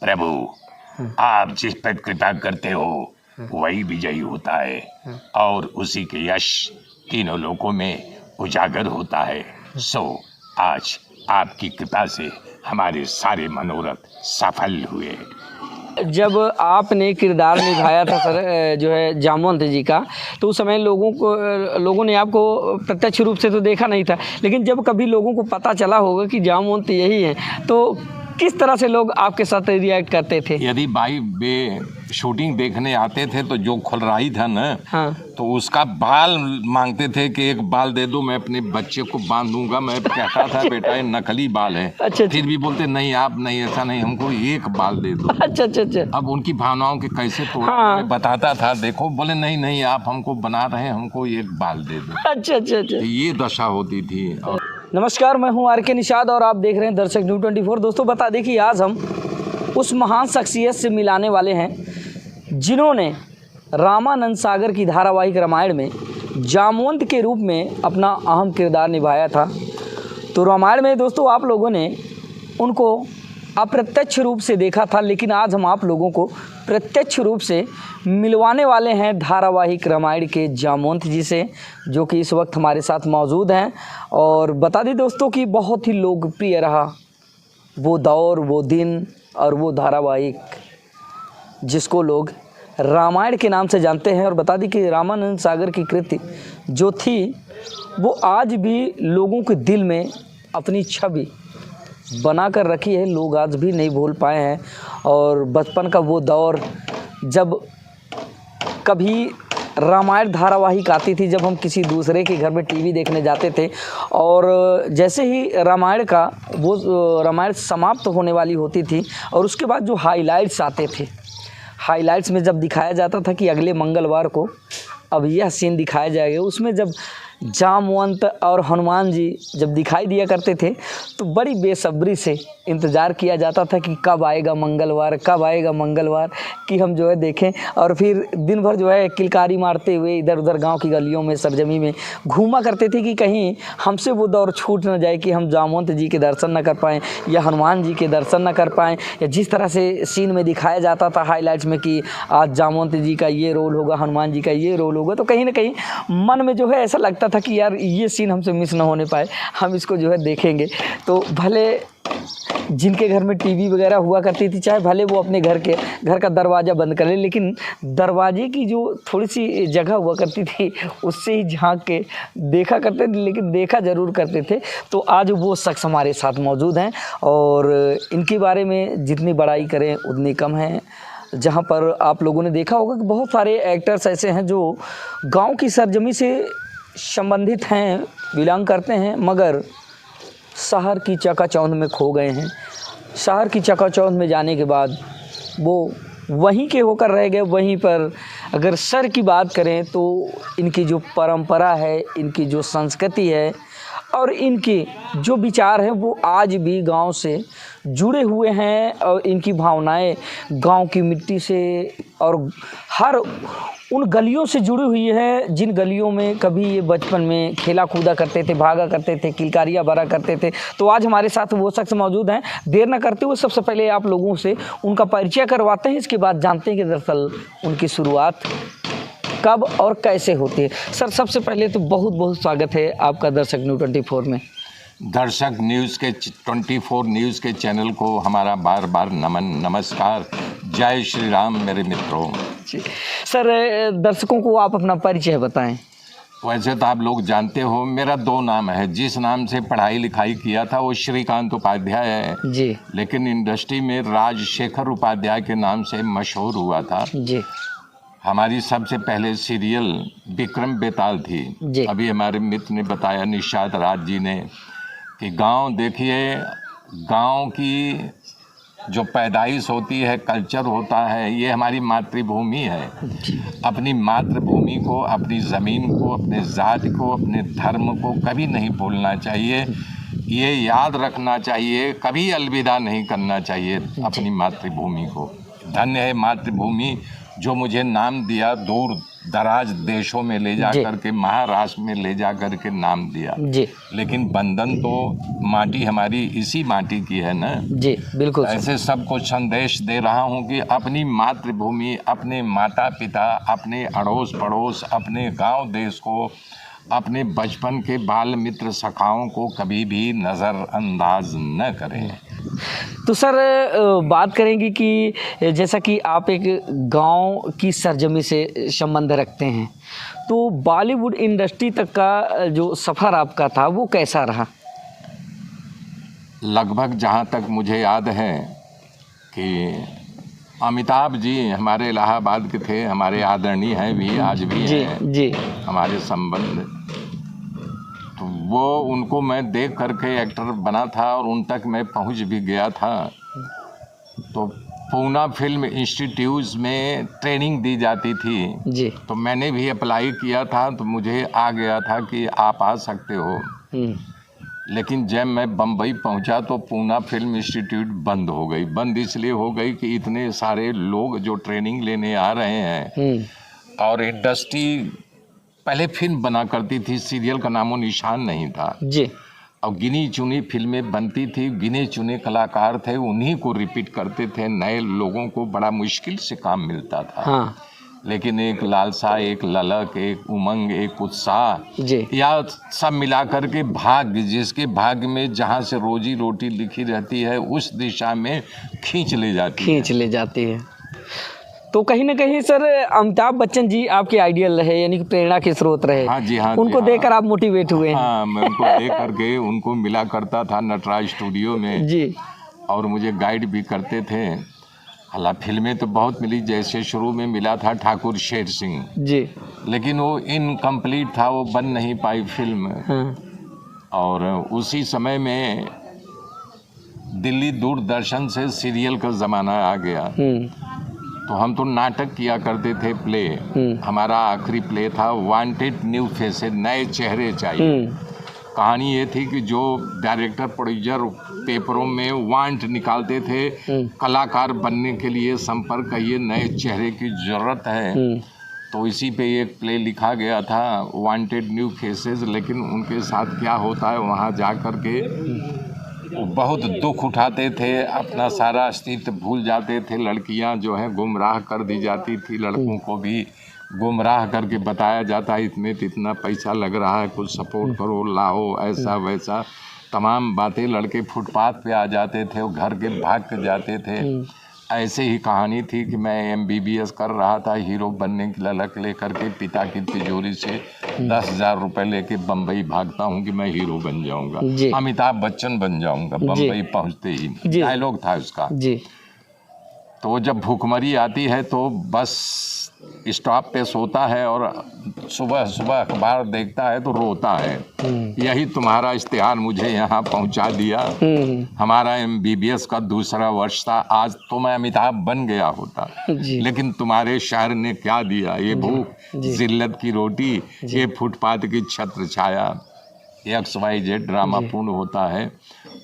प्रभु, आप जिस पर कृपा करते हो वही विजयी होता है और उसी के यश तीनों लोकों में उजागर होता है। सो आज आपकी कृपा से हमारे सारे मनोरथ सफल हुए। जब आपने किरदार निभाया था सर जो है जामवंत जी का, तो उस समय लोगों ने आपको प्रत्यक्ष रूप से तो देखा नहीं था, लेकिन जब कभी लोगों को पता चला होगा कि जामवंत यही है, तो किस तरह से लोग आपके साथ रिएक्ट करते थे? यदि भाई वे शूटिंग देखने आते थे तो जो खुलराई था ना, हाँ, तो उसका बाल मांगते थे कि एक बाल दे दो, मैं अपने बच्चे को बांध दूंगा। मैं कहता था बेटा ये नकली बाल है। अच्छा। फिर भी बोलते नहीं आप नहीं, ऐसा नहीं, हमको एक बाल दे दो। अच्छा अच्छा अच्छा। अब उनकी भावनाओं के कैसे तो हाँ, बताता था, देखो, बोले नहीं नहीं आप हमको बना रहे हैं, हमको एक बाल दे दो। अच्छा अच्छा अच्छा, ये दशा होती थी। नमस्कार, मैं हूं आर के निषाद और आप देख रहे हैं दर्शक न्यूज़ 24। दोस्तों बता दें कि आज हम उस महान शख्सियत से मिलाने वाले हैं जिन्होंने रामानंद सागर की धारावाहिक रामायण में जामवंत के रूप में अपना अहम किरदार निभाया था। तो रामायण में दोस्तों आप लोगों ने उनको अप्रत्यक्ष रूप से देखा था, लेकिन आज हम आप लोगों को प्रत्यक्ष रूप से मिलवाने वाले हैं धारावाहिक रामायण के जामवंत जी से, जो कि इस वक्त हमारे साथ मौजूद हैं। और बता दें दोस्तों कि बहुत ही लोकप्रिय रहा वो दौर, वो दिन और वो धारावाहिक जिसको लोग रामायण के नाम से जानते हैं। और बता दें कि रामानंद सागर की कृति जो थी वो आज भी लोगों के दिल में अपनी छवि बना कर रखी है, लोग आज भी नहीं भूल पाए हैं। और बचपन का वो दौर जब कभी रामायण धारावाहिक आती थी, जब हम किसी दूसरे के घर में टीवी देखने जाते थे, और जैसे ही रामायण समाप्त होने वाली होती थी और उसके बाद जो हाइलाइट्स आते थे, हाइलाइट्स में जब दिखाया जाता था कि अगले मंगलवार को अब यह सीन दिखाया जाएगा, उसमें जब जामवंत और हनुमान जी जब दिखाई दिया करते थे तो बड़ी बेसब्री से इंतज़ार किया जाता था कि कब आएगा मंगलवार, कब आएगा मंगलवार, कि हम जो है देखें। और फिर दिन भर जो है किलकारी मारते हुए इधर उधर गांव की गलियों में, सरजमी में घूमा करते थे कि कहीं हमसे वो दौर छूट न जाए कि हम जामवंत जी के दर्शन न कर पाएँ या हनुमान जी के दर्शन न कर पाएँ, या जिस तरह से सीन में दिखाया जाता था हाईलाइट्स में कि आज जामवंत जी का ये रोल होगा, हनुमान जी का ये रोल होगा, तो कहीं ना कहीं मन में जो है ऐसा लगता था कि यार ये सीन हमसे मिस ना होने पाए, हम इसको जो है देखेंगे। तो भले जिनके घर में टीवी वगैरह हुआ करती थी, चाहे भले वो अपने घर का दरवाज़ा बंद कर ले, लेकिन दरवाजे की जो थोड़ी सी जगह हुआ करती थी उससे ही झांक के देखा करते थे, लेकिन देखा ज़रूर करते थे। तो आज वो शख्स हमारे साथ मौजूद हैं और इनके बारे में जितनी बड़ाई करें उतनी कम है। जहाँ पर आप लोगों ने देखा होगा कि बहुत सारे एक्टर्स ऐसे हैं जो गाँव की सरजमी से संबंधित हैं, बिलोंग करते हैं, मगर शहर की चकाचौंध में खो गए हैं। शहर की चकाचौंध में जाने के बाद वो वहीं के होकर रह गए, वहीं पर। अगर सर की बात करें तो इनकी जो परंपरा है, इनकी जो संस्कृति है और इनके जो विचार हैं वो आज भी गांव से जुड़े हुए हैं, और इनकी भावनाएं गांव की मिट्टी से और हर उन गलियों से जुड़ी हुई है जिन गलियों में कभी ये बचपन में खेला कूदा करते थे, भागा करते थे, किलकारियाँ भरा करते थे। तो आज हमारे साथ वो शख्स मौजूद हैं। देर न करते हुए सबसे पहले आप लोगों से उनका परिचय करवाते हैं, इसके बाद जानते हैं कि दरअसल उनकी शुरुआत कब और कैसे होती है। सर सबसे पहले तो बहुत बहुत स्वागत है आपका दर्शक न्यूज़ 24 में। दर्शक न्यूज़ के 24 न्यूज़ के चैनल को हमारा बार बार नमन, नमस्कार, जय श्री राम मेरे मित्रों। सर दर्शकों को आप अपना परिचय बताएं। वैसे तो आप लोग जानते हो मेरा 2 नाम है, जिस नाम से पढ़ाई लिखाई किया था वो श्रीकांत उपाध्याय है जी, लेकिन इंडस्ट्री में राजशेखर उपाध्याय के नाम से मशहूर हुआ था जी। हमारी सबसे पहले सीरियल विक्रम बेताल थी। अभी हमारे मित्र ने बताया, निषाद राज जी ने, कि गांव देखिए, गांव की जो पैदाइश होती है, कल्चर होता है, ये हमारी मातृभूमि है। अपनी मातृभूमि को, अपनी ज़मीन को, अपने जाति को, अपने धर्म को कभी नहीं भूलना चाहिए, ये याद रखना चाहिए, कभी अलविदा नहीं करना चाहिए अपनी मातृभूमि को। धन्य है मातृभूमि, जो मुझे नाम दिया, दूर दराज देशों में ले जा करके, महाराष्ट्र में ले जा करके नाम दिया जी। लेकिन बंधन तो माटी हमारी इसी माटी की है ना जी, बिल्कुल। ऐसे सबको संदेश दे रहा हूँ कि अपनी मातृभूमि, अपने माता पिता, अपने अड़ोस पड़ोस, अपने गांव देश को, अपने बचपन के बाल मित्र सखाओं को कभी भी नज़रअंदाज न करें। तो सर बात करेंगे कि जैसा कि आप एक गांव की सरजमी से संबंध रखते हैं, तो बॉलीवुड इंडस्ट्री तक का जो सफ़र आपका था वो कैसा रहा? लगभग जहाँ तक मुझे याद है कि अमिताभ जी हमारे इलाहाबाद के थे, हमारे आदरणीय हैं भी, आज भी हैं जी हमारे संबंध। तो वो उनको मैं देख करके एक्टर बना था और उन तक मैं पहुंच भी गया था। तो पूना फिल्म इंस्टीट्यूट में ट्रेनिंग दी जाती थी जी। तो मैंने भी अप्लाई किया था, तो मुझे आ गया था कि आप आ सकते हो। लेकिन जब मैं बम्बई पहुंचा तो पूना फिल्म इंस्टीट्यूट बंद हो गई। बंद इसलिए हो गई कि इतने सारे लोग जो ट्रेनिंग लेने आ रहे हैं और इंडस्ट्री पहले फिल्म बना करती थी, सीरियल का नामो निशान नहीं था जी। और गिनी चुनी फिल्में बनती थी, गिने चुने कलाकार थे, उन्हीं को रिपीट करते थे। नए लोगों को बड़ा मुश्किल से काम मिलता था। हाँ। लेकिन एक लालसा, एक ललक, एक उमंग, एक उत्साह, जी। या सब मिलाकर के भाग्य, जिसके भाग्य में जहाँ से रोजी रोटी लिखी रहती है उस दिशा में खींच ले जाती है। तो कहीं ना कहीं सर अमिताभ बच्चन जी आपके आइडियल रहे, यानी कि प्रेरणा के स्रोत रहे। हाँ जी, हाँ। उनको देखकर आप मोटिवेट हुए हैं? हाँ, मैं उनको देख करके उनको मिला करता था नटराज स्टूडियो में जी। और मुझे गाइड भी करते थे। हालांकि फिल्में तो बहुत मिली, जैसे शुरू में मिला था ठाकुर शेर सिंह जी, लेकिन वो इनकम्प्लीट था, वो बन नहीं पाई फिल्म। हाँ। और उसी समय में दिल्ली दूरदर्शन से सीरियल का ज़माना आ गया तो हम तो नाटक किया करते थे, प्ले। हमारा आखिरी प्ले था वांटेड न्यू फेसेस, नए चेहरे चाहिए। कहानी ये थी कि जो डायरेक्टर प्रोड्यूसर पेपरों में वांट निकालते थे कलाकार बनने के लिए, संपर्क कहिए, नए चेहरे की ज़रूरत है। तो इसी पे एक प्ले लिखा गया था वांटेड न्यू फेसेस। लेकिन उनके साथ क्या होता है, वहाँ जा कर के वो बहुत दुख उठाते थे, अपना सारा अस्तित्व भूल जाते थे। लड़कियां जो है गुमराह कर दी जाती थी, लड़कों को भी गुमराह करके बताया जाता है इतने इतना पैसा लग रहा है, कुछ सपोर्ट करो, लाओ, ऐसा वैसा तमाम बातें। लड़के फुटपाथ पे आ जाते थे, वो घर के भाग के जाते थे। ऐसे ही कहानी थी कि मैं MBBS कर रहा था, हीरो बनने की ललक लेकर के पिता की तिजोरी से 10,000 रुपये लेके बम्बई भागता हूँ कि मैं हीरो बन जाऊंगा, अमिताभ बच्चन बन जाऊंगा। बम्बई पहुँचते ही डायलॉग था उसका। तो जब भूखमरी आती है तो बस स्टॉप पे सोता है और सुबह सुबह अखबार देखता है तो रोता है, यही तुम्हारा इश्तिहार मुझे यहाँ पहुँचा दिया। हमारा MBBS का दूसरा वर्ष था, आज तो मैं अमिताभ बन गया होता, लेकिन तुम्हारे शहर ने क्या दिया, ये भूख, जिल्लत की रोटी, ये फुटपाथ की छत्र छाया। XYZ ड्रामा पूर्ण होता है।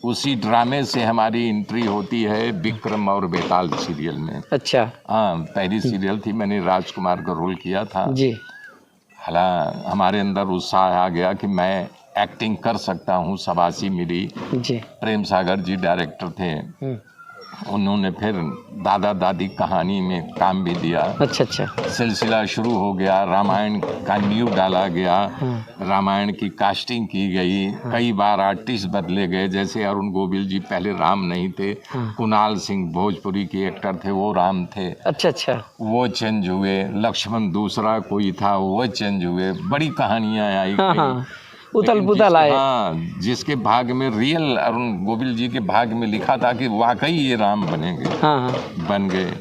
उसी ड्रामे से हमारी एंट्री होती है विक्रम और बेताल सीरियल में। अच्छा। हाँ, पहली सीरियल थी, मैंने राजकुमार का रोल किया था जी। हालांकि हमारे अंदर उत्साह आ गया कि मैं एक्टिंग कर सकता हूँ, शाबाशी मिली जी। प्रेम सागर जी डायरेक्टर थे, उन्होंने फिर दादा दादी कहानी में काम भी दिया। अच्छा। सिलसिला शुरू हो गया, रामायण का नींव डाला गया, रामायण की कास्टिंग की गई, कई बार आर्टिस्ट बदले गए। जैसे अरुण गोविल जी पहले राम नहीं थे, कुणाल सिंह भोजपुरी के एक्टर थे, वो राम थे। अच्छा। वो चेंज हुए, लक्ष्मण दूसरा कोई था, वो चेंज हुए, बड़ी कहानियाँ आई। उतल पुतल आए। हाँ, जिसके भाग में रियल अरुण गोविल जी के भाग में लिखा था कि वाकई ये राम बनेंगे, बन गए।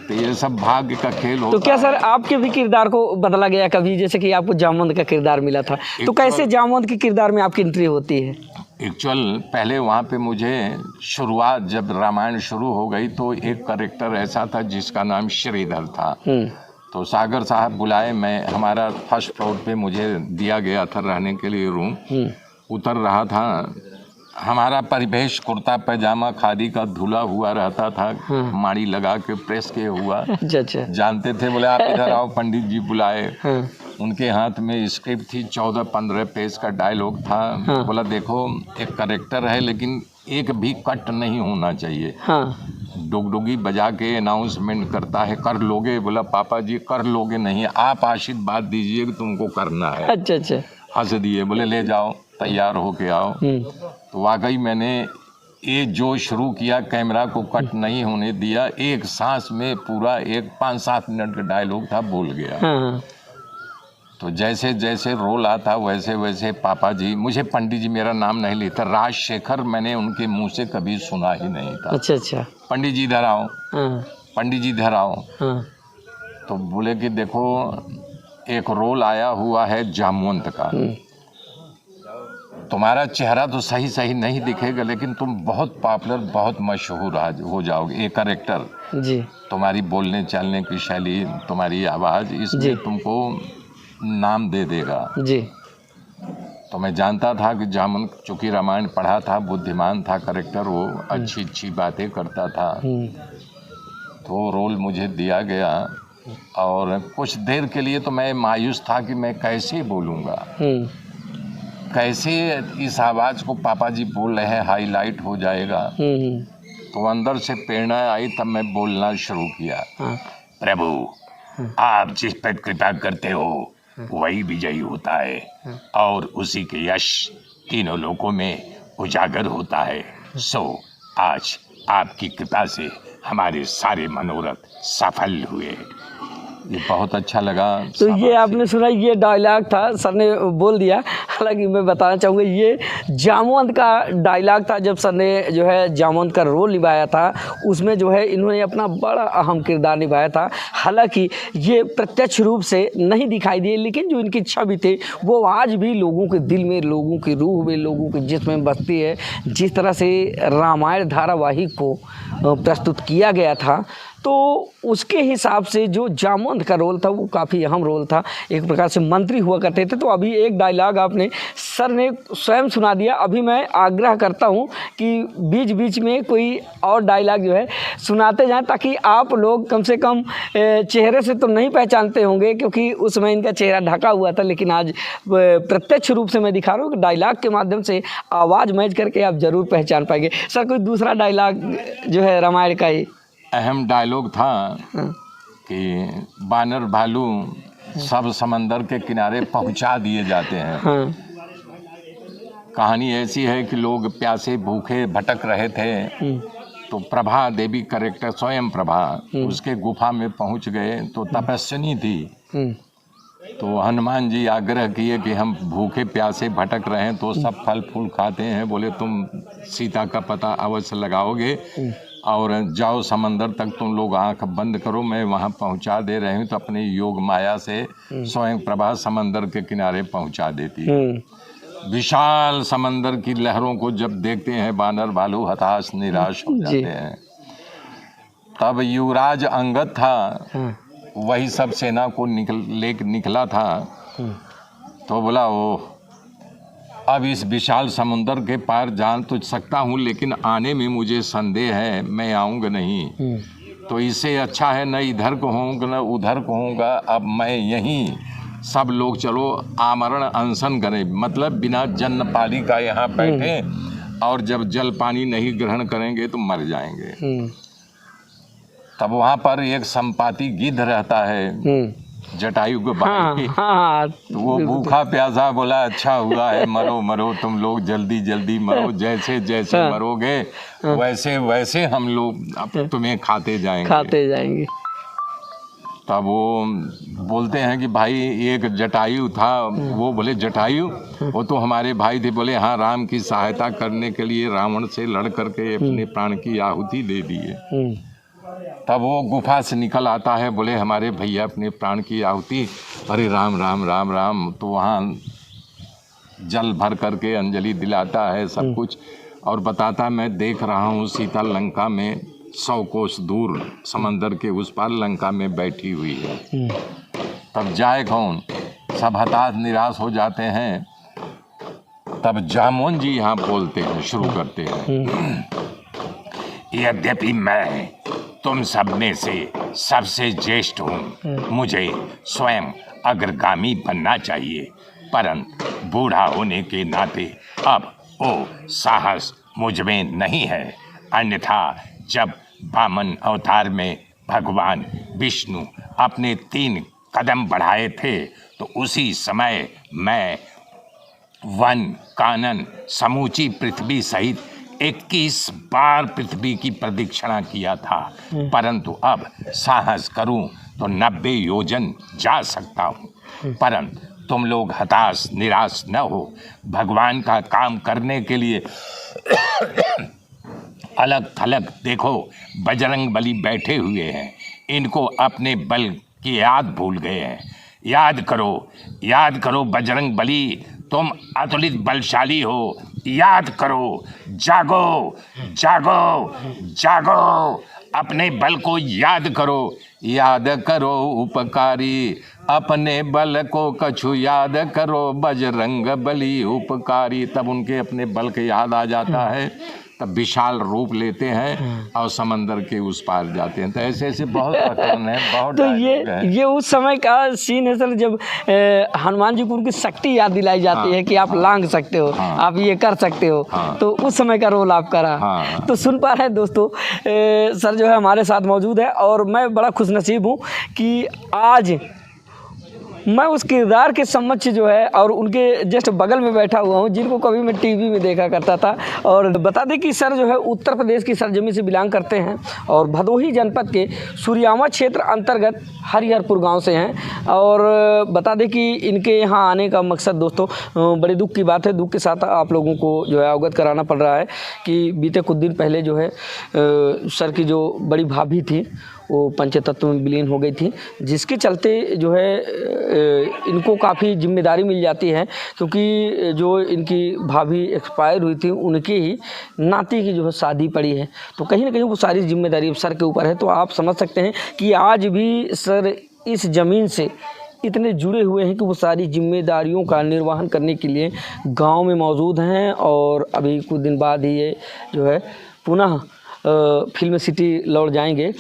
तो ये सब भाग्य का खेल होता है। तो क्या सर आपके भी किरदार को बदला गया कभी, जैसे कि आपको जामवंत का किरदार मिला था, तो कैसे जामवंत के किरदार में आपकी एंट्री होती है? एक्चुअल पहले वहाँ पे मुझे शुरुआत, जब रामायण शुरू हो गई तो एक कैरेक्टर ऐसा था जिसका नाम श्रीधर था। तो सागर साहब बुलाए, मैं, हमारा फर्स्ट फ्लोर पे मुझे दिया गया था रहने के लिए रूम, उतर रहा था, हमारा परिवेश कुर्ता पैजामा खादी का धुला हुआ रहता था, माड़ी लगा के प्रेस के हुआ। अच्छा। जानते थे, बोले आप इधर आओ, पंडित जी बुलाए। उनके हाथ में स्क्रिप्ट थी, 14-15 पेज का डायलॉग था। बोला देखो एक करेक्टर है लेकिन एक भी कट नहीं होना चाहिए। डुगडुगी बजा के अनाउंसमेंट करता है, कर लोगे? बोला पापा जी कर लोगे नहीं, आप आशीर्वाद दीजिए कि तुमको करना है। अच्छा। हंस दिए, बोले ले जाओ तैयार होके आओ। तो वाकई मैंने ये जो शुरू किया, कैमरा को कट नहीं होने दिया, एक सांस में पूरा एक 5-7 मिनट का डायलॉग था, बोल गया। तो जैसे जैसे रोल आता वैसे वैसे पापा जी, मुझे पंडित जी मेरा नाम नहीं लेता, राजशेखर मैंने उनके मुंह से कभी सुना ही नहीं था। अच्छा। पंडित जी इधर आओ, पंडित जी इधर आओ। तो बोले कि देखो एक रोल आया हुआ है जामवंत का, तुम्हारा चेहरा तो सही सही नहीं दिखेगा लेकिन तुम बहुत पॉपुलर, बहुत मशहूर हो जाओगे। एक करेक्टर जी, तुम्हारी बोलने चालने की शैली, तुम्हारी आवाज़, इसमें तुमको नाम दे देगा जी। तो मैं जानता था कि जामवंत चूँकि रामायण पढ़ा था, बुद्धिमान था करेक्टर, वो अच्छी अच्छी बातें करता था। तो रोल मुझे दिया गया और कुछ देर के लिए तो मैं मायूस था कि मैं कैसे बोलूँगा, कैसे इस आवाज़ को पापा जी बोल रहे हैं हाईलाइट हो जाएगा। तो अंदर से प्रेरणा आई, तब मैं बोलना शुरू किया। प्रभु आप जिस पर कृपा करते हो वही विजयी होता है और उसी के यश तीनों लोकों में उजागर होता है। सो आज आपकी कृपा से हमारे सारे मनोरथ सफल हुए। ये बहुत अच्छा लगा। तो ये आपने सुना, ये डायलॉग था, सर ने बोल दिया। हालांकि मैं बताना चाहूँगा ये जामवंत का डायलॉग था। जब सर ने जो है जामवंत का रोल निभाया था, उसमें जो है इन्होंने अपना बड़ा अहम किरदार निभाया था। हालांकि ये प्रत्यक्ष रूप से नहीं दिखाई दिए, लेकिन जो इनकी छवि थी वो आज भी लोगों के दिल में, लोगों की रूह में, लोगों के जिस्म में बसती है। जिस तरह से रामायण धारावाहिक को प्रस्तुत किया गया था, तो उसके हिसाब से जो जामवंत का रोल था वो काफ़ी अहम रोल था। एक प्रकार से मंत्री हुआ करते थे। तो अभी एक डायलॉग आपने, सर ने स्वयं सुना दिया। अभी मैं आग्रह करता हूँ कि बीच बीच में कोई और डायलॉग जो है सुनाते जाएं, ताकि आप लोग कम से कम चेहरे से तो नहीं पहचानते होंगे, क्योंकि उस समय इनका चेहरा ढका हुआ था, लेकिन आज प्रत्यक्ष रूप से मैं दिखा रहा हूँ कि डायलॉग के माध्यम से आवाज़ मैच करके आप ज़रूर पहचान पाएंगे। सर कोई दूसरा डायलॉग जो है रामायण का ही अहम डायलॉग था कि बानर भालू सब समंदर के किनारे पहुंचा दिए जाते हैं। कहानी ऐसी है कि लोग प्यासे भूखे भटक रहे थे, तो प्रभा देवी करेक्टर, स्वयं प्रभा, उसके गुफा में पहुंच गए। तो तपस्विनी थी, तो हनुमान जी आग्रह किए कि हम भूखे प्यासे भटक रहे हैं, तो सब फल फूल खाते हैं। बोले तुम सीता का पता अवश्य लगाओगे और जाओ समंदर तक, तुम लोग आंख बंद करो, मैं वहां पहुंचा दे रही हूँ। तो अपनी योग माया से स्वयं प्रभा समंदर के किनारे पहुंचा देती है। विशाल समंदर की लहरों को जब देखते हैं बानर भालू हताश निराश हो जाते हैं। तब युवराज अंगद था, वही सब सेना को निकला था। तो बोला ओ अब इस विशाल समुंदर के पार जान तो सकता हूँ, लेकिन आने में मुझे संदेह है, मैं आऊँगा नहीं। तो इससे अच्छा है न इधर को होऊंगा न उधर को होऊंगा, अब मैं यहीं, सब लोग चलो आमरण अनशन करें, मतलब बिना जन्न पानी का यहाँ बैठे, और जब जल पानी नहीं ग्रहण करेंगे तो मर जाएंगे। तब वहाँ पर एक संपाती गिद्ध रहता है, जटायु को भाई। तो वो भूखा प्यासा बोला अच्छा हुआ है, मरो मरो तुम लोग, जल्दी जल्दी मरो, जैसे जैसे मरोगे वैसे वैसे हम लोग अब तुम्हें खाते जाएंगे। तब वो बोलते हैं कि भाई एक जटायु था, वो बोले जटायु वो तो हमारे भाई थे। बोले हाँ, राम की सहायता करने के लिए रावण से लड़ करके अपने प्राण की आहुति दे दिए। तब वो गुफा से निकल आता है, बोले हमारे भैया अपने प्राण की आहुति, अरे राम राम राम राम। तो वहाँ जल भर करके अंजलि दिलाता है सब कुछ, और बताता मैं देख रहा हूँ सीता लंका में 100 कोस दूर समंदर के उस पार लंका में बैठी हुई है। तब जाए कौन, सब हताश निराश हो जाते हैं। तब जामोन जी यहाँ बोलते हैं, शुरू करते हैं। यद्यपि मैं तुम सब में से सबसे ज्येष्ठ हूँ, मुझे स्वयं अग्रगामी बनना चाहिए, परंतु बूढ़ा होने के नाते अब वो साहस मुझ में नहीं है। अन्यथा जब वामन अवतार में भगवान विष्णु अपने 3 कदम बढ़ाए थे तो उसी समय मैं वन कानन समूची पृथ्वी सहित 21 बार पृथ्वी की प्रदक्षिणा किया था, परंतु अब साहस करूं तो 90 योजन जा सकता हूं। परंतु तुम लोग हताश निराश न हो। भगवान का काम करने के लिए अलग थलग देखो बजरंग बली बैठे हुए हैं, इनको अपने बल की याद भूल गए हैं। याद करो बजरंग बली, तुम अतुलित बलशाली हो। याद करो, जागो जागो जागो, अपने बल को याद करो उपकारी, अपने बल को कछु याद करो बजरंग बली उपकारी। तब उनके अपने बल के याद आ जाता है, तब विशाल रूप लेते हैं और समंदर के उस पार जाते हैं। तो ऐसे ऐसे बहुत प्रकरण है, बहुत। तो ये उस समय का सीन है सर, जब हनुमान जी को उनकी शक्ति याद दिलाई जाती है कि आप लांग सकते हो, आप ये कर सकते हो। तो उस समय का रोल आपका रहा। तो सुन पा रहे हैं दोस्तों, सर जो है हमारे साथ मौजूद है और मैं बड़ा खुशनसीब हूँ कि आज मैं उस किरदार के समक्ष जो है और उनके जस्ट बगल में बैठा हुआ हूँ, जिनको कभी मैं टीवी में देखा करता था। और बता दें कि सर जो है उत्तर प्रदेश की सरजमी से बिलोंग करते हैं और भदोही जनपद के सूर्यामा क्षेत्र अंतर्गत हरिहरपुर गांव से हैं। और बता दें कि इनके यहाँ आने का मकसद दोस्तों बड़े दुख की बात है, दुख के साथ आप लोगों को जो है अवगत कराना पड़ रहा है कि बीते कुछ दिन पहले जो है सर की जो बड़ी भाभी थी वो पंचतत्व में विलीन हो गई थी, जिसके चलते जो है इनको काफ़ी जिम्मेदारी मिल जाती है, क्योंकि जो इनकी भाभी एक्सपायर हुई थी उनकी ही नाती की जो है शादी पड़ी है। तो कहीं ना कहीं वो सारी जिम्मेदारी सर के ऊपर है। तो आप समझ सकते हैं कि आज भी सर इस ज़मीन से इतने जुड़े हुए हैं कि वो सारी जिम्मेदारियों का निर्वहन करने के लिए गांव में मौजूद हैं। और अभी कुछ दिन बाद ही ये जो है पुनः फिल्म सिटी लौट जाएंगे।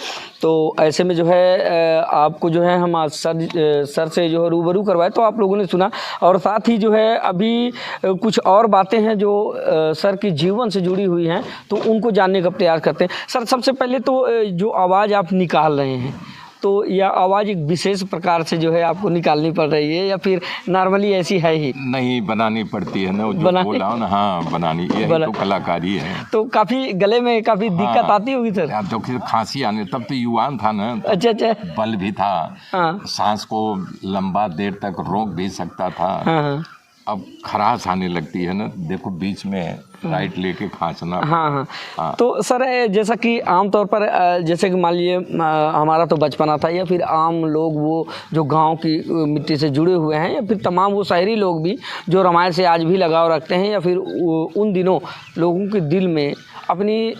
तो ऐसे में जो है आपको जो है हम आज सर से जो है रूबरू करवाए, तो आप लोगों ने सुना। और साथ ही जो है अभी कुछ और बातें हैं जो सर की जीवन से जुड़ी हुई हैं, तो उनको जानने का प्रयास करते हैं। सर सबसे पहले तो जो आवाज़ आप निकाल रहे हैं, तो यह आवाज़ एक विशेष प्रकार से जो है आपको निकालनी पड़ रही है या फिर नॉर्मली ऐसी है ही? नहीं, बनानी पड़ती है ना, जो बोला ना। हाँ, बनानी है, तो कलाकारी है। तो काफ़ी गले में काफ़ी दिक्कत आती होगी सर? तो फिर खांसी आने, तब तो युवान था ना। अच्छा, बल भी था, सांस को लंबा देर तक रोक भी सकता था। अब खराश आने लगती है ना, देखो बीच में राइट लेके खांसना। हाँ। तो सर जैसा कि आमतौर पर जैसे कि मान लीजिए हमारा तो बचपना था, या फिर आम लोग वो जो गांव की मिट्टी से जुड़े हुए हैं, या फिर तमाम वो शहरी लोग भी जो रामायण से आज भी लगाव रखते हैं, या फिर उन दिनों लोगों के दिल में अपनी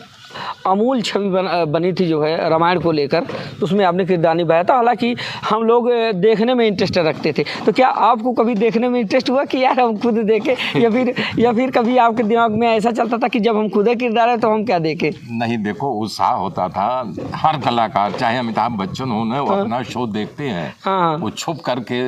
अमूल छवि बनी थी जो है रामायण को लेकर, तो उसमें आपने किरदार निभाया था। हालांकि हम लोग देखने में इंटरेस्ट रखते थे, तो क्या आपको कभी देखने में इंटरेस्ट हुआ कि यार हम खुद देखें, या फिर कभी आपके दिमाग में ऐसा चलता था कि जब हम खुद किरदार है तो हम क्या देखें? नहीं, देखो उत्साह होता था। हर कलाकार, चाहे अमिताभ बच्चन हो ना, वो अपना शो देखते हैं। वो छुप करके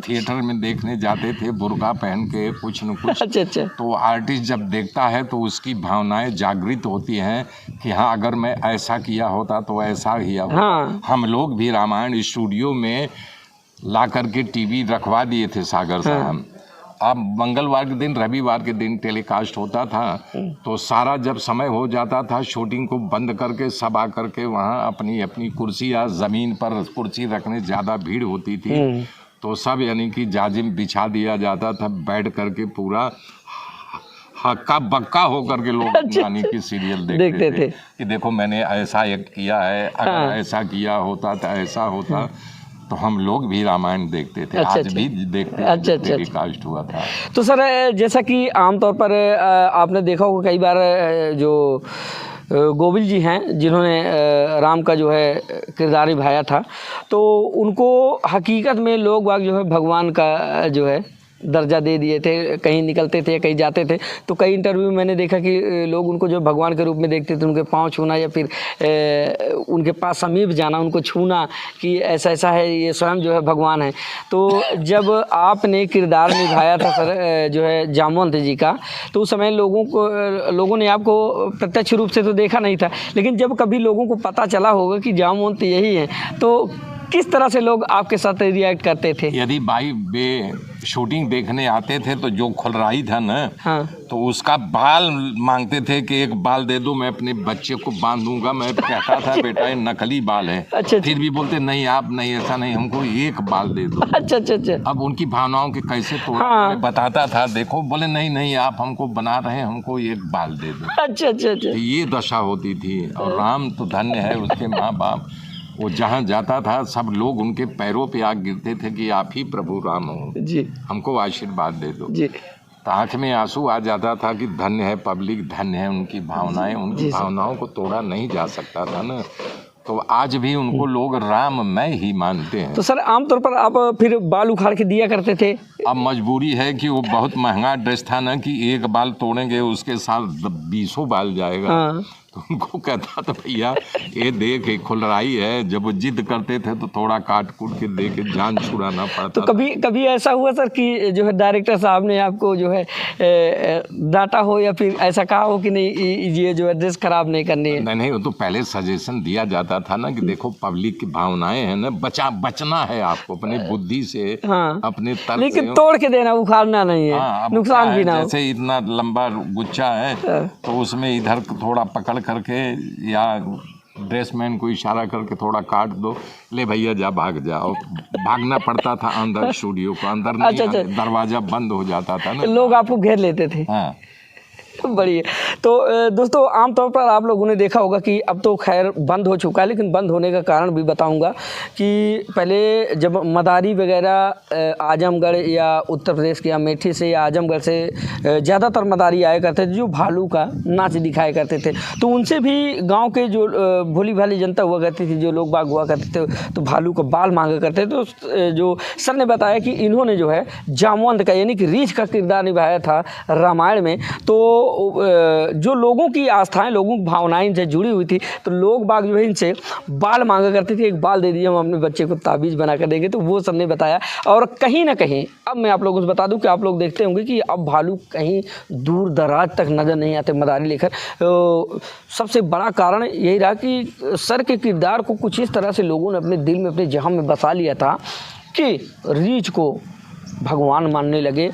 थिएटर में देखने जाते थे, बुर्का पहन के कुछ न कुछ। अच्छा। तो आर्टिस्ट जब देखता है तो उसकी भावनाएं जागृत होती हैं कि हाँ, अगर मैं ऐसा किया होता तो ऐसा किया होता। हम लोग भी रामायण स्टूडियो में ला करके टीवी रखवा दिए थे सागर साहब। अब मंगलवार के दिन, रविवार के दिन टेलीकास्ट होता था, तो सारा जब समय हो जाता था शूटिंग को बंद करके सब आ करके वहाँ अपनी अपनी कुर्सी या ज़मीन पर कुर्सी रखने, ज़्यादा भीड़ होती थी तो सब यानी कि जाजिम बिछा दिया जाता था, बैठ करके पूरा हक्का बक्का होकर के लोग यानी कि सीरियल देखते थे कि देखो मैंने ऐसा एक्ट किया है, अगर ऐसा किया होता तो ऐसा होता। तो हम लोग भी रामायण देखते थे। आज भी देखते थे, टेलीकास्ट हुआ था। तो सर जैसा कि आमतौर पर आपने देखा होगा कई बार जो गोविल जी हैं जिन्होंने राम का जो है किरदार निभाया था, तो उनको हकीकत में लोग बाग जो है भगवान का जो है दर्जा दे दिए थे, कहीं निकलते थे, कहीं जाते थे, तो कई इंटरव्यू में मैंने देखा कि लोग उनको जो भगवान के रूप में देखते थे, उनके पाँव छूना या फिर उनके पास समीप जाना, उनको छूना कि ऐसा ऐसा है, ये स्वयं जो है भगवान है। तो जब आपने किरदार निभाया था सर जो है जामवंत जी का, तो उस समय लोगों ने आपको प्रत्यक्ष रूप से तो देखा नहीं था, लेकिन जब कभी लोगों को पता चला होगा कि जामवंत यही है, तो किस तरह से लोग आपके साथ रिएक्ट करते थे? यदि भाई वे शूटिंग देखने आते थे तो जो खुलराई था ना, हाँ, तो उसका बाल मांगते थे कि एक बाल दे दो, मैं अपने बच्चे को बांधूंगा। मैं कहता था बेटा ये नकली बाल है। अच्छा, फिर भी बोलते नहीं आप नहीं, ऐसा नहीं, हमको एक बाल दे दो। अच्छा अच्छा अच्छा। अब उनकी भावनाओं के कैसे तो हाँ, मैं बताता था, देखो, बोले नहीं नहीं आप हमको बना रहे हैं, हमको एक बाल दे दो। अच्छा अच्छा अच्छा। ये दशा होती थी। और राम तो धन्य है, उसके माँ बाप, वो जहाँ जाता था सब लोग उनके पैरों पे आ गिरते थे कि आप ही प्रभु राम हो जी, हमको आशीर्वाद दे दो जी। तो आँख में आंसू आ जाता था कि धन्य है पब्लिक, धन्य है उनकी भावनाएं, उनकी भावनाओं को तोड़ा नहीं जा सकता था ना। तो आज भी उनको लोग राममय ही मानते हैं। तो सर आमतौर पर आप फिर बाल उखाड़ के दिया करते थे? अब मजबूरी है कि वो बहुत महंगा ड्रेस था ना, कि एक बाल तोड़ेंगे उसके साथ 20 बाल जाएगा। हाँ। तो उनको कहता था भैया ये देख खुलराई है, जब वो जिद करते थे तो थोड़ा काट कूट के दे के जान छुड़ाना पड़ता। तो कभी ऐसा हुआ सर कि जो है डायरेक्टर साहब ने आपको जो है डांटा हो या फिर ऐसा कहा हो कि नहीं ये जो है ड्रेस खराब नहीं करनी है? नहीं, वो तो पहले सजेशन दिया जाता था ना कि देखो पब्लिक की भावनाएं हैं ना, बचना है आपको अपनी बुद्धि से। हाँ, अपने तल लेकिन से तोड़ के देना, उखाड़ना नहीं है। हाँ, नुकसान भी ना हो। जैसे इतना लंबा गुच्छा है तो उसमें इधर थोड़ा पकड़ करके या ड्रेसमैन को इशारा करके थोड़ा काट दो, ले भैया जा भाग जाओ। भागना पड़ता था अंदर स्टूडियो को, अंदर नहीं। अच्छा। दरवाजा बंद हो जाता था ना, लोग आपको घेर लेते थे। हाँ बढ़िया। तो दोस्तों आमतौर पर आप लोगों ने देखा होगा कि अब तो खैर बंद हो चुका है, लेकिन बंद होने का कारण भी बताऊंगा कि पहले जब मदारी वगैरह आजमगढ़ या उत्तर प्रदेश के अमेठी से या आजमगढ़ से ज़्यादातर मदारी आया करते थे जो भालू का नाच दिखाया करते थे, तो उनसे भी गाँव के जो भोली भाली जनता हुआ करती थी, जो लोग बाग हुआ करते थे, तो भालू का बाल मांगा करते थे। तो जो सर ने बताया कि इन्होंने जो है जामवंत का यानी कि रीछ का किरदार निभाया था रामायण में, तो जो लोगों की आस्थाएं, लोगों की भावनाएं से जुड़ी हुई थी, तो लोग बाग जो है इनसे बाल मांगा करते थे, एक बाल दे दिए हम अपने बच्चे को ताबीज़ बना कर देंगे। तो वो सबने बताया। और कहीं ना कहीं अब मैं आप लोगों से बता दूं कि आप लोग देखते होंगे कि अब भालू कहीं दूर दराज तक नज़र नहीं आते मदारी लेकर। सबसे बड़ा कारण यही रहा कि सर के किरदार को कुछ इस तरह से लोगों ने अपने दिल में, अपने जहां में बसा लिया था कि रीछ को भगवान मानने लगे,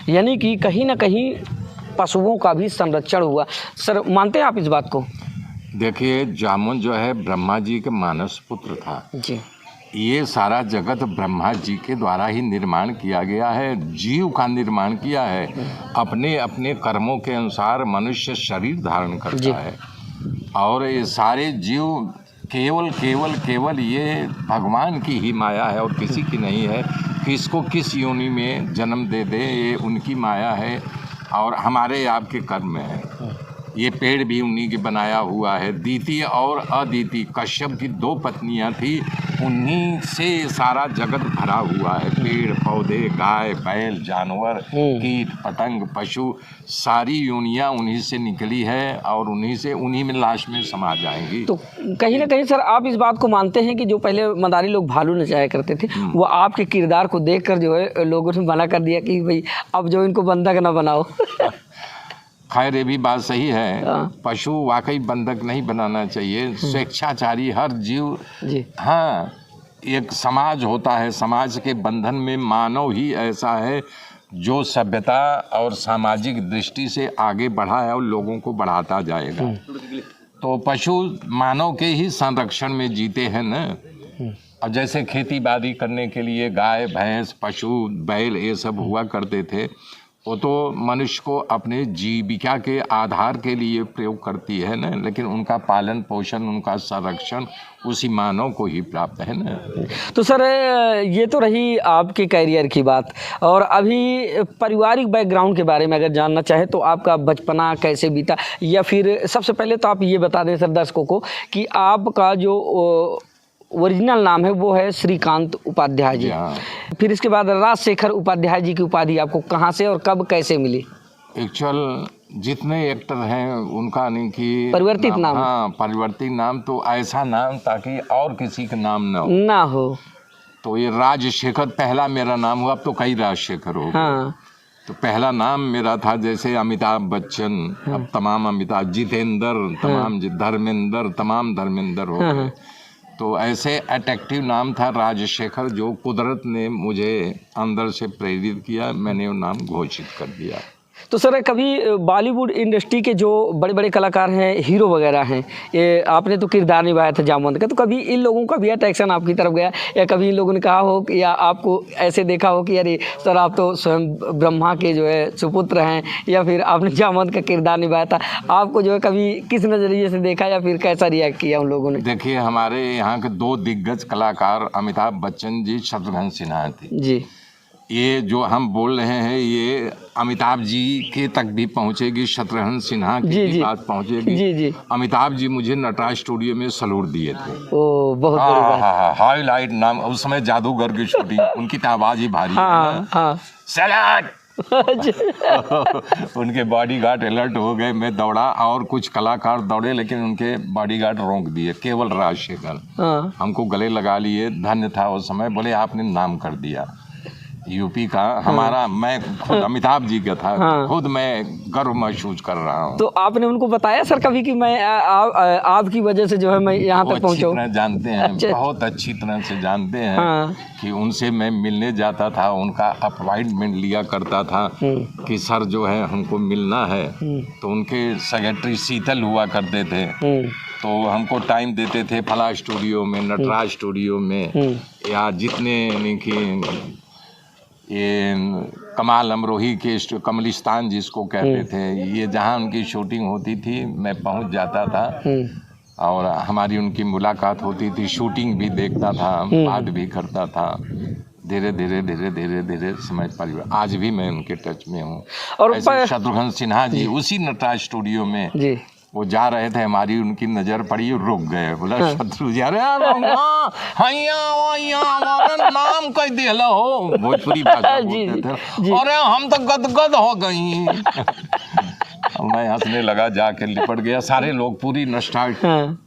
यानी कि कहीं ना कहीं पशुओं का भी संरक्षण हुआ। सर मानते हैं आप इस बात को? देखिए जामुन जो है ब्रह्मा जी के मानस पुत्र था जी। ये सारा जगत ब्रह्मा जी के द्वारा ही निर्माण किया गया है, जीव का निर्माण किया है। अपने अपने कर्मों के अनुसार मनुष्य शरीर धारण करता है, और ये सारे जीव केवल ये भगवान की ही माया है और किसी की नहीं है। किसको किस योनि में जन्म दे दे ये उनकी माया है, और हमारे आपके कर्म में है। ये पेड़ भी उन्हीं के बनाया हुआ है। दीति और अदिति कश्यप की 2 पत्नियां थी, उन्हीं से सारा जगत भरा हुआ है। पेड़ पौधे, गाय बैल, जानवर, कीट पतंग, पशु, सारी योनियां उन्हीं से निकली है, और उन्हीं में लास्ट में समा जाएंगी। तो कहीं ना कहीं सर आप इस बात को मानते हैं कि जो पहले मदारी लोग भालू नचाया करते थे, वो आपके किरदार को देखकर जो है लोगों ने मना कर दिया कि भाई अब जो इनको बंधक ना बनाओ? खैर ये भी बात सही है। पशु वाकई बंधक नहीं बनाना चाहिए, स्वेच्छाचारी हर जीव जी। हाँ, एक समाज होता है, समाज के बंधन में मानव ही ऐसा है जो सभ्यता और सामाजिक दृष्टि से आगे बढ़ा है और लोगों को बढ़ाता जाएगा। तो पशु मानव के ही संरक्षण में जीते हैं न। और जैसे खेती बाड़ी करने के लिए गाय भैंस पशु बैल ये सब हुआ करते थे, वो तो मनुष्य को अपने जीविका के आधार के लिए प्रयोग करती है ना, लेकिन उनका पालन पोषण, उनका संरक्षण उसी मानव को ही प्राप्त है ना। तो सर ये तो रही आपके कैरियर की बात, और अभी पारिवारिक बैकग्राउंड के बारे में अगर जानना चाहे तो आपका बचपना कैसे बीता, या फिर सबसे पहले तो आप ये बता दें सर दर्शकों को कि आपका जो ओरिजिनल नाम है वो है श्रीकांत उपाध्याय जी। हाँ। फिर इसके बाद राजशेखर उपाध्याय जी की उपाधि आपको कहाँ से और कब कैसे मिली? एक्चुअल जितने एक्टर हैं उनका नहीं कि परिवर्तित नाम। हाँ, परिवर्तित नाम, तो ऐसा नाम ताकि और किसी का नाम ना हो। तो ये राजशेखर पहला मेरा नाम हुआ, अब तो कई राजशेखर हो गए। हाँ। तो पहला नाम मेरा था जैसे अमिताभ बच्चन, अब तमाम अमिताभ, जितेंद्र तमाम, धर्मेंद्र तमाम धर्मेंद्र हो गए। तो ऐसे अट्रैक्टिव नाम था राजशेखर, जो कुदरत ने मुझे अंदर से प्रेरित किया, मैंने वो नाम घोषित कर दिया। तो सर कभी बॉलीवुड इंडस्ट्री के जो बड़े बड़े कलाकार हैं, हीरो वगैरह हैं, ये आपने तो किरदार निभाया था जामवंत का, तो कभी इन लोगों का भी अट्रैक्शन आपकी तरफ गया, या कभी इन लोगों ने कहा हो या आपको ऐसे देखा हो कि अरे सर आप तो स्वयं ब्रह्मा के जो है सुपुत्र हैं, या फिर आपने जामवंत का किरदार निभाया था, आपको जो है कभी किस नज़रिए से देखा या फिर कैसा रिएक्ट किया उन लोगों ने? देखिए, हमारे यहाँ के 2 दिग्गज कलाकार अमिताभ बच्चन जी, शत्रुघ्न सिन्हा थे जी। ये जो हम बोल रहे हैं ये अमिताभ जी के तक भी पहुंचेगी, शत्रुघ्न सिन्हा की भी बात पहुंचेगी। जी। अमिताभ जी मुझे नटराज स्टूडियो में सलूट दिए थे। ओ, बहुत बड़ी बात। हाईलाइट नाम, उस समय जादूगर की शूटिंग, उनकी तो आवाज ही भारी है। सलाट उनके बॉडीगार्ड अलर्ट हो गए, मैं दौड़ा और कुछ कलाकार दौड़े, लेकिन उनके बॉडीगार्ड रोक दिए, केवल राजशेखर हमको गले लगा लिए। धन्य था उस समय, बोले आपने नाम कर दिया यूपी का हमारा। मैं खुद अमिताभ जी का था, खुद मैं गर्व महसूस कर रहा हूँ। तो आपने उनको बताया सर कभी कि मैं आपकी वजह से जो है मैं यहाँ तक पहुँचा? अच्छी तरह जानते हैं, बहुत अच्छी तरह से जानते हैं कि उनसे मैं मिलने जाता था, उनका अपॉइंटमेंट लिया करता था कि सर जो है हमको मिलना है। तो उनके सेक्रेटरी शीतल हुआ करते थे, तो हमको टाइम देते थे फला स्टूडियो में, नटराज स्टूडियो में, या जितने नहीं कि ये कमाल अमरोही के कमलिस्तान जिसको कहते थे, ये जहाँ उनकी शूटिंग होती थी मैं पहुँच जाता था और हमारी उनकी मुलाकात होती थी, शूटिंग भी देखता था, बात भी करता था। धीरे धीरे समझ पाई, आज भी मैं उनके टच में हूँ। और शत्रुघ्न सिन्हा जी उसी नटराज स्टूडियो में जी वो जा रहे थे, हमारी उनकी नजर पड़ी, रुक गए। बोला शत्रु जी, अरे नाम कह दिया हो, भोजपुरी भाषा बोलते थे, अरे हम तो गदगद हो गई। मैं हंसने लगा, जाके लिपट गया। सारे लोग, पूरी नटराज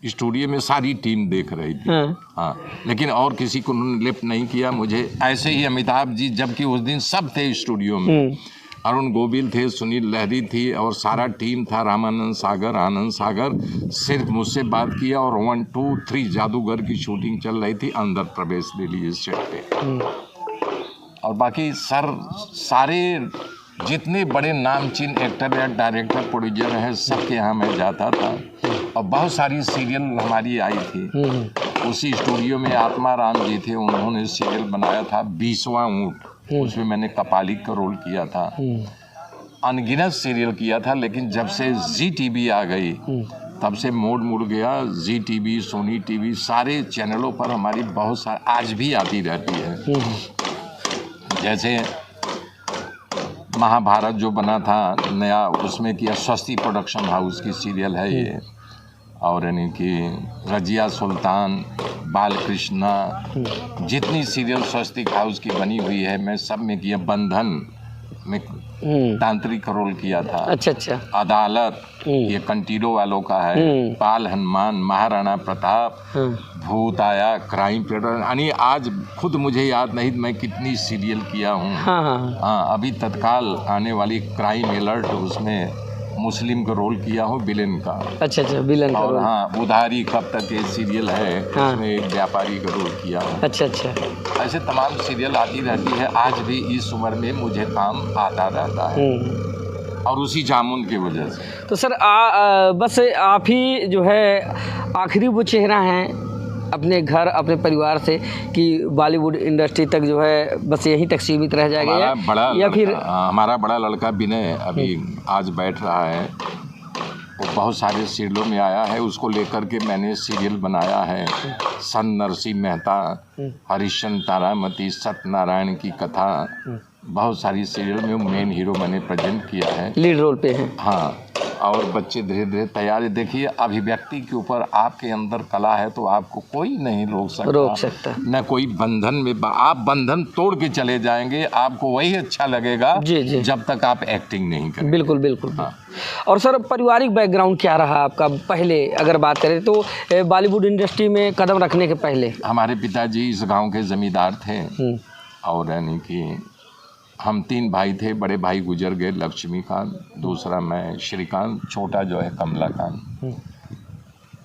स्टूडियो में सारी टीम देख रही थी। हाँ, लेकिन और किसी को उन्होंने लिफ्ट नहीं किया। मुझे ऐसे ही अमिताभ जी, जबकि उस दिन सब थे स्टूडियो में, अरुण गोविल थे, सुनील लहरी थी और सारा टीम था, रामानंद सागर, आनंद सागर, सिर्फ मुझसे बात किया और 1, 2, 3 जादूगर की शूटिंग चल रही थी, अंदर प्रवेश ले लिए सेट पे। और बाकी सर सारे जितने बड़े नामचीन एक्टर या डायरेक्टर प्रोड्यूसर हैं, सबके यहाँ मैं जाता था। और बहुत सारी सीरियल हमारी आई थी उसी स्टूडियो में। आत्माराम जी थे, उन्होंने सीरियल बनाया था 20वां ऊँट, उसमें मैंने कपालिक का रोल किया था। अनगिनत सीरियल किया था, लेकिन जब से जी टीवी आ गई तब से मोड़ मुड़ गया। जी टीवी, सोनी टीवी, सारे चैनलों पर हमारी बहुत सारी आज भी आती रहती है। जैसे महाभारत जो बना था नया, उसमें किया, स्वस्ति प्रोडक्शन हाउस की सीरियल है ये। और यानी कि रजिया सुल्तान, बालकृष्णा, जितनी सीरियल स्वस्तिक हाउस की बनी हुई है मैं सब में किया। बंधन में तांत्रिक का रोल किया था। अच्छा। अदालत ये कंटीरो वालों का है। बाल हनुमान, महाराणा प्रताप, भूत आया, क्राइम पेट्रोल, यानी आज खुद मुझे याद नहीं मैं कितनी सीरियल किया हूँ। हाँ, अभी तत्काल आने वाली क्राइम अलर्ट, उसमें मुस्लिम का रोल किया हूँ, विलेन का। अच्छा, विलेन का रोल। हाँ, उधारी कब तक ये सीरियल है, उसमें एक व्यापारी का रोल किया हूँ। अच्छा। ऐसे तमाम सीरियल आती रहती है, आज भी इस उम्र में मुझे काम आता रहता है, और उसी जामुन की वजह से। तो सर बस आप ही जो है आखिरी वो चेहरा हैं अपने घर, अपने परिवार से, कि बॉलीवुड इंडस्ट्री तक जो है बस यहीं तक सीमित रह जाएगा, या फिर हमारा बड़ा लड़का विनय अभी आज बैठ रहा है, वो बहुत सारे सीरियलों में आया है, उसको लेकर के मैंने सीरियल बनाया है। सन नरसिंह मेहता, हरिश्चंद्र तारामती, सत्यनारायण की कथा, बहुत सारी सीरियल में मेन हीरो मैंने प्रेजेंट किया है, लीड रोल पे है। हाँ, और बच्चे धीरे धीरे तैयारी। देखिए अभिव्यक्ति के ऊपर आपके अंदर कला है तो आपको कोई नहीं रोक सकता न कोई बंधन में। आप बंधन तोड़ के चले जाएंगे, आपको वही अच्छा लगेगा जी। जब तक आप एक्टिंग नहीं करें। बिल्कुल बिल्कुल। हाँ। और सर पारिवारिक बैकग्राउंड क्या रहा आपका पहले अगर बात करें तो बॉलीवुड इंडस्ट्री में कदम रखने के पहले? हमारे पिताजी इस गाँव के जमींदार थे और यानी कि हम 3 भाई थे। बड़े भाई गुजर गए, लक्ष्मीकांत, दूसरा मैं श्रीकांत, छोटा जो है कमलाकांत।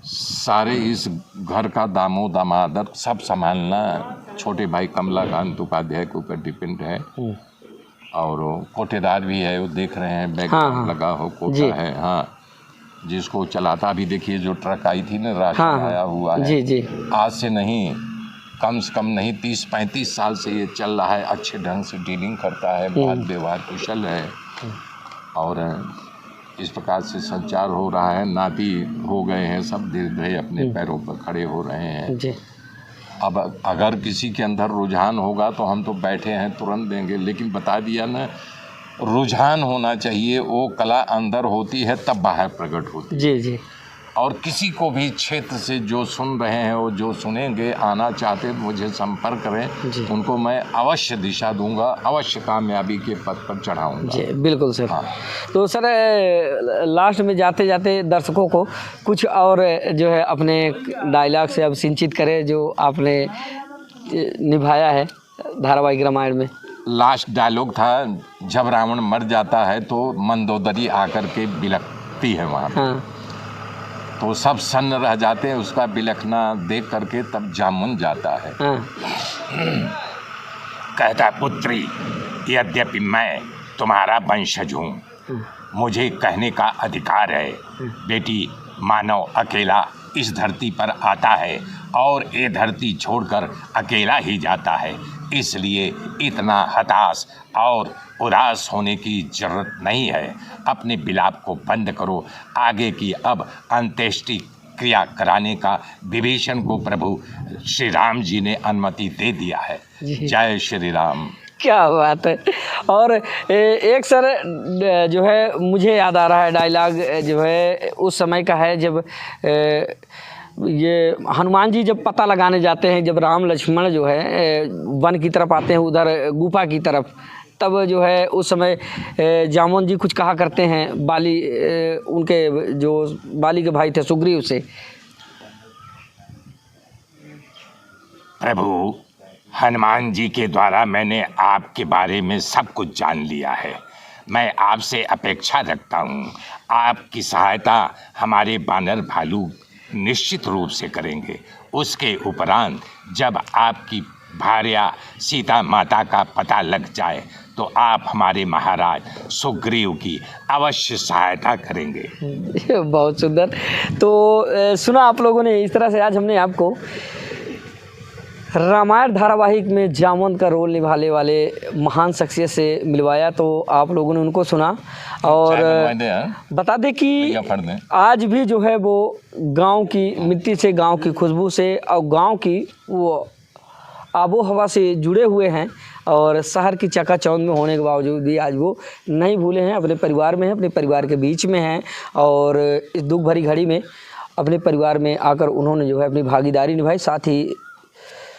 सारे इस घर का दामादर सब संभालना छोटे भाई कमलाकांत उपाध्याय के ऊपर डिपेंड है। और कोटेदार भी है, वो देख रहे हैं बैग लगा हो कोटा है। हाँ, जिसको चलाता अभी देखिए जो ट्रक आई थी ना राशन आया हुआ है जी। आज से नहीं, कम से कम नहीं 30-35 साल से ये चल रहा है। अच्छे ढंग से डीलिंग करता है, बात व्यवहार कुशल है और इस प्रकार से संचार हो रहा है। नाती हो गए हैं, सब धीरे धीरे अपने पैरों पर खड़े हो रहे हैं जी। अब अगर किसी के अंदर रुझान होगा तो हम तो बैठे हैं तुरंत देंगे, लेकिन बता दिया ना, रुझान होना चाहिए। वो कला अंदर होती है तब बाहर प्रकट होती है जी। और किसी को भी क्षेत्र से जो सुन रहे हैं वो जो सुनेंगे आना चाहते हैं मुझे संपर्क करें, उनको मैं अवश्य दिशा दूंगा, अवश्य कामयाबी के पथ पर चढ़ाऊंगा जी। बिल्कुल सर। हाँ। तो सर लास्ट में जाते जाते दर्शकों को कुछ और जो है अपने डायलॉग से अब सिंचित करें जो आपने निभाया है धारावाहिक रामायण में। लास्ट डायलॉग था, जब रावण मर जाता है तो मंदोदरी आकर के बिलखती है वहाँ। हाँ। तो सब सन्न रह जाते हैं उसका बिलखना देख करके, तब जामुन जाता है। कहता पुत्री, यद्यपि मैं तुम्हारा वंशज हूँ, मुझे कहने का अधिकार है। बेटी, मानव अकेला इस धरती पर आता है और ये धरती छोड़कर अकेला ही जाता है, इसलिए इतना हताश और उदास होने की जरूरत नहीं है। अपने विलाप को बंद करो। आगे की अब अंत्येष्टि क्रिया कराने का विभीषण को प्रभु श्री राम जी ने अनुमति दे दिया है। जय श्री राम। क्या बात है। और एक सर जो है मुझे याद आ रहा है डायलॉग जो है उस समय का है जब ये हनुमान जी जब पता लगाने जाते हैं, जब राम लक्ष्मण जो है वन की तरफ आते हैं उधर गुफा की तरफ, तब जो है उस समय जामुन जी कुछ कहा करते हैं बाली उनके जो बाली के भाई थे सुग्रीव से। प्रभु, हनुमान जी के द्वारा मैंने आपके बारे में सब कुछ जान लिया है। मैं आपसे अपेक्षा रखता हूँ, आपकी सहायता हमारे बानर भालू निश्चित रूप से करेंगे। उसके उपरांत जब आपकी भार्या सीता माता का पता लग जाए तो आप हमारे महाराज सुग्रीव की अवश्य सहायता करेंगे। बहुत सुंदर। तो सुना आप लोगों ने, इस तरह से आज हमने आपको रामायण धारावाहिक में जामुन का रोल निभाने वाले महान शख्सियत से मिलवाया, तो आप लोगों ने उनको सुना। और बता दें कि आज भी जो है वो गांव की मिट्टी से, गांव की खुशबू से और गांव की वो आबो हवा से जुड़े हुए हैं और शहर की चकाचौंध में होने के बावजूद भी आज वो नहीं भूले हैं, अपने परिवार में हैं, अपने परिवार के बीच में हैं। और इस दुख भरी घड़ी में अपने परिवार में आकर उन्होंने जो है अपनी भागीदारी निभाई। साथ ही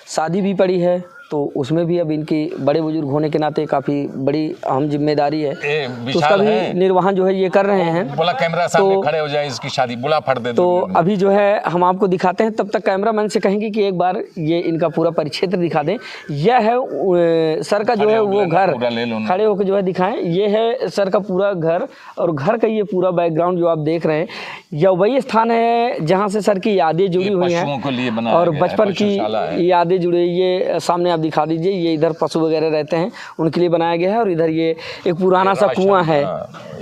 शादी भी पड़ी है, तो उसमें भी अब इनकी बड़े बुजुर्ग होने के नाते काफ़ी बड़ी अहम जिम्मेदारी है, तो उसका भी निर्वहन जो है ये कर रहे हैं। बोला कैमरा सामने खड़े हो जाए, इसकी शादी बुला फट दे। तो अभी जो है हम आपको दिखाते हैं, तब तक कैमरामैन से कहेंगे कि एक बार ये इनका पूरा परिक्षेत्र दिखा दें। यह है सर का जो है वो घर, खड़े होकर जो है दिखाएं। ये है सर का पूरा घर और घर का ये पूरा बैकग्राउंड जो आप देख रहे हैं, यह वही स्थान है जहाँ से सर की यादें जुड़ी हुई हैं और बचपन की यादें जुड़ी। ये सामने आप दिखा दीजिए, ये इधर पशु वगैरह रहते हैं उनके लिए बनाया गया है और इधर ये एक पुराना सा कुआं है।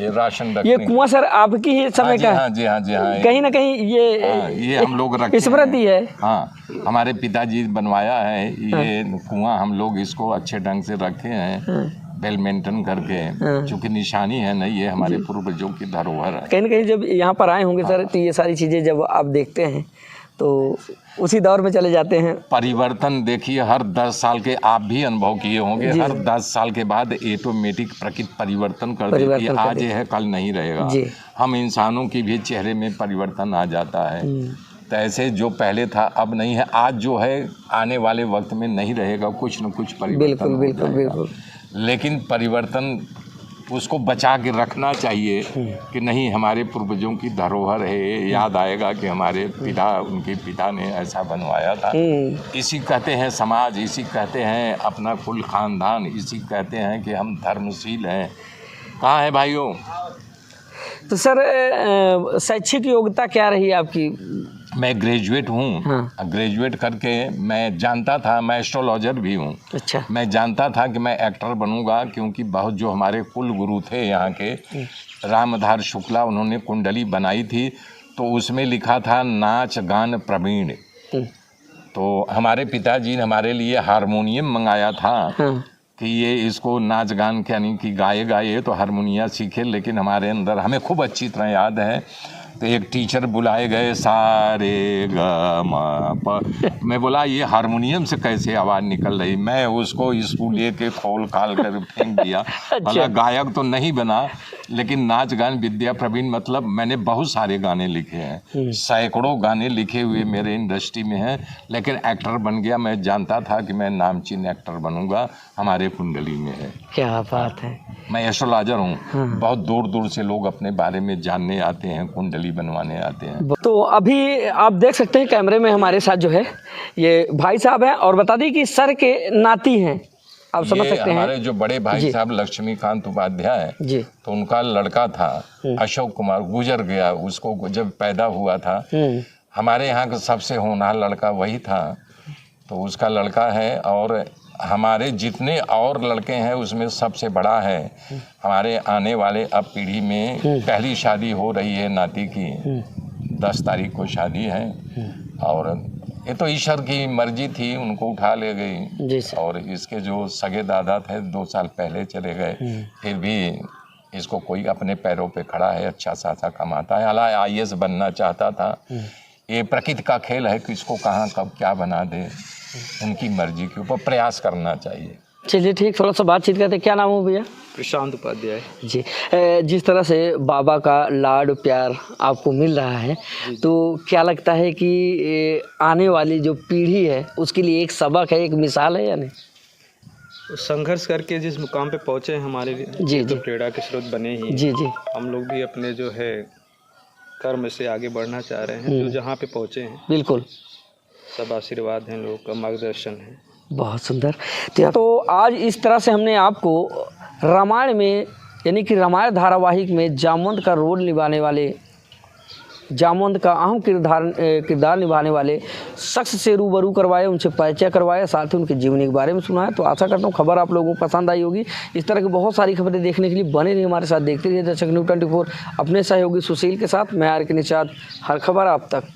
ये राशन ये कुआं सर आपकी ही समय का है? जी हाँ, जी हाँ। कहीं ना कहीं ये हम लोग रखते स्मृति है। हाँ, हमारे पिताजी बनवाया है ये कुआं, हम लोग इसको अच्छे ढंग से रखे हैं, वेल मेंटेन करके, चूँकि निशानी है ना, ये हमारे पूर्वजों की धरोहर है। कहीं ना कहीं जब यहाँ पर आए होंगे सर, तो ये सारी चीज़ें जब आप देखते हैं तो उसी दौर में चले जाते हैं। परिवर्तन देखिए, हर 10 साल के आप भी अनुभव किए होंगे, जी, हर 10 साल के बाद ऑटोमेटिक प्रकृति परिवर्तन कर देती है। आज ये है कल नहीं रहेगा। हम इंसानों की भी चेहरे में परिवर्तन आ जाता है। तो ऐसे जो पहले था अब नहीं है, आज जो है आने वाले वक्त में नहीं रहेगा, कुछ न कुछ परिवर्तन हो जाएगा। बिल्कुल। लेकिन परिवर्तन उसको बचा के रखना चाहिए कि नहीं, हमारे पूर्वजों की धरोहर है, याद आएगा कि हमारे पिता, उनके पिता ने ऐसा बनवाया था। इसी कहते हैं समाज, इसी कहते हैं अपना कुल खानदान, इसी कहते हैं कि हम धर्मशील हैं। कहाँ है भाइयों? तो सर शैक्षिक योग्यता क्या रही आपकी? मैं ग्रेजुएट हूँ। हाँ। ग्रेजुएट करके मैं जानता था, मैं एस्ट्रोलॉजर भी हूँ। अच्छा। मैं जानता था कि मैं एक्टर बनूंगा, क्योंकि बहुत जो हमारे कुल गुरु थे यहाँ के, रामधार शुक्ला, उन्होंने कुंडली बनाई थी, तो उसमें लिखा था नाच गान प्रवीण। तो हमारे पिताजी ने हमारे लिए हारमोनियम मंगाया था। हाँ। कि ये इसको नाच गान के यानी कि गाए तो हारमोनिया सीखे, लेकिन हमारे अंदर, हमें खूब अच्छी तरह याद है, तो एक टीचर बुलाए गए, सारे ग म प। मैं बोला ये हारमोनियम से कैसे आवाज़ निकल रही? मैं उसको स्कूल लेके खोल खाल कर फेंक दिया। भला गायक तो नहीं बना, लेकिन नाच गान विद्या प्रवीण, मतलब मैंने बहुत सारे गाने लिखे हैं, सैकड़ों गाने लिखे हुए मेरे इंडस्ट्री में हैं, लेकिन एक्टर बन गया। मैं जानता था कि मैं नामचीन एक्टर बनूंगा, हमारे कुंडली में है। क्या बात है। मैं एस्ट्रोलॉजर हूँ। हाँ। बहुत दूर दूर से लोग अपने बारे में जानने आते हैं, कुंडली बनवाने आते हैं। तो अभी आप देख सकते हैं कैमरे में हमारे साथ जो है ये भाई साहब हैं, और बता दी कि सर के नाती हैं, आप समझ सकते हैं। हमारे जो बड़े भाई साहब लक्ष्मीकांत उपाध्याय जी, तो उनका लड़का था अशोक कुमार, गुजर गया। उसको जब पैदा हुआ था, हमारे यहाँ का सबसे होनहार लड़का वही था, तो उसका लड़का है। और हमारे जितने और लड़के हैं उसमें सबसे बड़ा है। हमारे आने वाले अब पीढ़ी में पहली शादी हो रही है नाती की, 10 तारीख को शादी है, और ये तो ईश्वर की मर्जी थी, उनको उठा ले गई। और इसके जो सगे दादा थे 2 साल पहले चले गए, फिर भी इसको कोई अपने पैरों पे खड़ा है, अच्छा खासा कमाता है। हालांकि IAS बनना चाहता था। ये प्रकृति का खेल है कि इसको कहाँ कब क्या बना दे, उनकी मर्जी के ऊपर प्रयास करना चाहिए। चलिए ठीक, थोड़ा सा बातचीत करते। क्या नाम हो भैया? प्रशांत उपाध्याय जी। जिस तरह से बाबा का लाड प्यार आपको मिल रहा है, तो क्या लगता है कि आने वाली जो पीढ़ी है उसके लिए एक सबक है, एक मिसाल है या नहीं? संघर्ष करके जिस मुकाम पे पहुँचे हमारे लिए तो प्रेरणा के स्रोत बने ही। जी। हम लोग भी अपने जो है कर्म से आगे बढ़ना चाह रहे हैं, जो जहाँ पे पहुँचे हैं। बिल्कुल, सब आशीर्वाद हैं, लोगों का मार्गदर्शन है। बहुत सुंदर। तो आज इस तरह से हमने आपको रामायण में, यानी कि रामायण धारावाहिक में जामवंत का रोल निभाने वाले, जामवंत का अहम किरदार निभाने वाले शख्स से रूबरू करवाए, उनसे परिचय करवाया, साथ ही उनके जीवनी के बारे में सुनाया। तो आशा करता हूँ खबर आप लोगों को पसंद आई होगी। इस तरह की बहुत सारी खबरें देखने के लिए बने रहिए हमारे साथ, देखते रहिए दर्शक न्यूज़ 24। अपने सहयोगी सुशील के साथ मैं आर के निषाद, हर खबर आप तक।